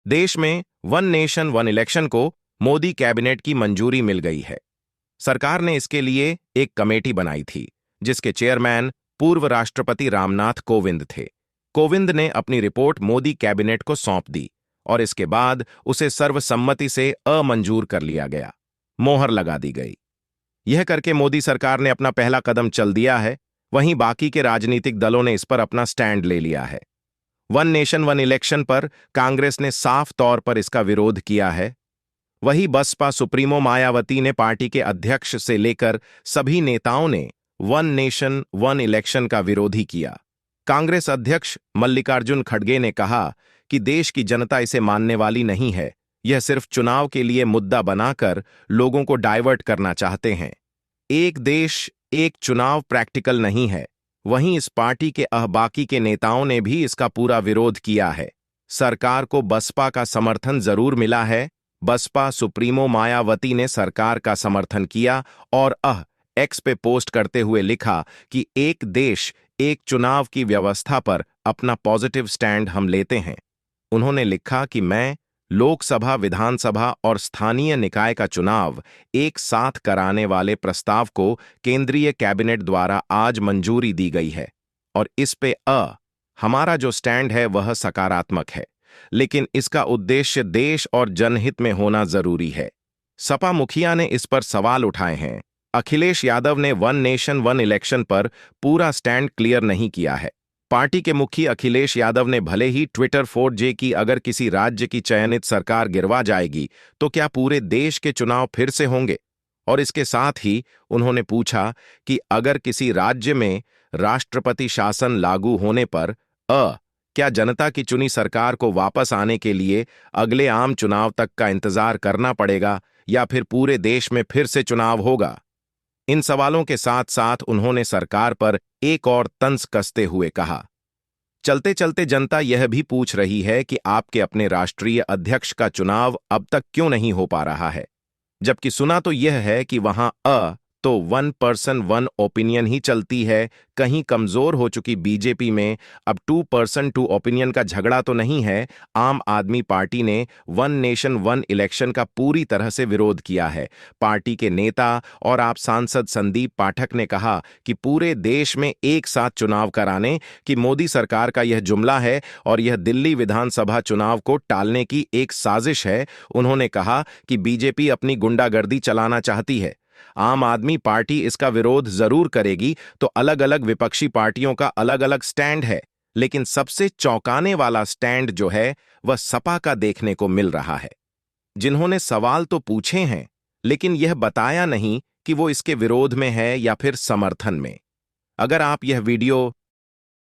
देश में one nation one election को मोदी कैबिनेट की मंजूरी मिल गई है। सरकार ने इसके लिए एक कमेटी बनाई थी, जिसके चेयरमैन पूर्व राष्ट्रपति रामनाथ कोविंद थे। कोविंद ने अपनी रिपोर्ट मोदी कैबिनेट को सौंप दी और इसके बाद उसे सर्वसम्मति से अमंजूर कर लिया गया, मोहर लगा दी गई। यह करके मोदी सरकार ने अपना पहला कदम चल दिया है। वहीं बाकी के राजनीतिक दलों ने इस पर अपना स्टैंड ले लिया है। वन नेशन वन इलेक्शन पर कांग्रेस ने साफ तौर पर इसका विरोध किया है। वही बसपा सुप्रीमो मायावती ने पार्टी के अध्यक्ष से लेकर सभी नेताओं ने वन नेशन वन इलेक्शन का विरोध ही किया। कांग्रेस अध्यक्ष मल्लिकार्जुन खड़गे ने कहा कि देश की जनता इसे मानने वाली नहीं है। यह सिर्फ चुनाव के लिए मुद्दा बनाकर लोगों को डाइवर्ट करना चाहते हैं। एक देश एक चुनाव प्रैक्टिकल नहीं है। वहीं इस पार्टी के बाकी के नेताओं ने भी इसका पूरा विरोध किया है। सरकार को बसपा का समर्थन जरूर मिला है। बसपा सुप्रीमो मायावती ने सरकार का समर्थन किया और एक्स पे पोस्ट करते हुए लिखा कि एक देश एक चुनाव की व्यवस्था पर अपना पॉजिटिव स्टैंड हम लेते हैं। उन्होंने लिखा कि मैं लोकसभा, विधानसभा और स्थानीय निकाय का चुनाव एक साथ कराने वाले प्रस्ताव को केंद्रीय कैबिनेट द्वारा आज मंजूरी दी गई है और इस पे हमारा जो स्टैंड है वह सकारात्मक है, लेकिन इसका उद्देश्य देश और जनहित में होना जरूरी है। सपा मुखिया ने इस पर सवाल उठाए हैं। अखिलेश यादव ने वन नेशन वन इलेक्शन पर पूरा स्टैंड क्लियर नहीं किया है। पार्टी के मुखिया अखिलेश यादव ने भले ही ट्विटर 4J की अगर किसी राज्य की चयनित सरकार गिरवा जाएगी तो क्या पूरे देश के चुनाव फिर से होंगे, और इसके साथ ही उन्होंने पूछा कि अगर किसी राज्य में राष्ट्रपति शासन लागू होने पर क्या जनता की चुनी सरकार को वापस आने के लिए अगले आम चुनाव तक का इंतजार करना पड़ेगा या फिर पूरे देश में फिर से चुनाव होगा। इन सवालों के साथ साथ उन्होंने सरकार पर एक और तंज कसते हुए कहा, चलते चलते जनता यह भी पूछ रही है कि आपके अपने राष्ट्रीय अध्यक्ष का चुनाव अब तक क्यों नहीं हो पा रहा है, जबकि सुना तो यह है कि वहां तो 1 पर्सन 1 ओपिनियन ही चलती है। कहीं कमजोर हो चुकी बीजेपी में अब 2 पर्सन 2 ओपिनियन का झगड़ा तो नहीं है। आम आदमी पार्टी ने वन नेशन वन इलेक्शन का पूरी तरह से विरोध किया है। पार्टी के नेता और आप सांसद संदीप पाठक ने कहा कि पूरे देश में एक साथ चुनाव कराने की मोदी सरकार का यह जुमला है और यह दिल्ली विधानसभा चुनाव को टालने की एक साजिश है। उन्होंने कहा कि बीजेपी अपनी गुंडागर्दी चलाना चाहती है। आम आदमी पार्टी इसका विरोध जरूर करेगी। तो अलग अलग विपक्षी पार्टियों का अलग अलग स्टैंड है, लेकिन सबसे चौंकाने वाला स्टैंड जो है वह सपा का देखने को मिल रहा है, जिन्होंने सवाल तो पूछे हैं लेकिन यह बताया नहीं कि वो इसके विरोध में है या फिर समर्थन में। अगर आप यह वीडियो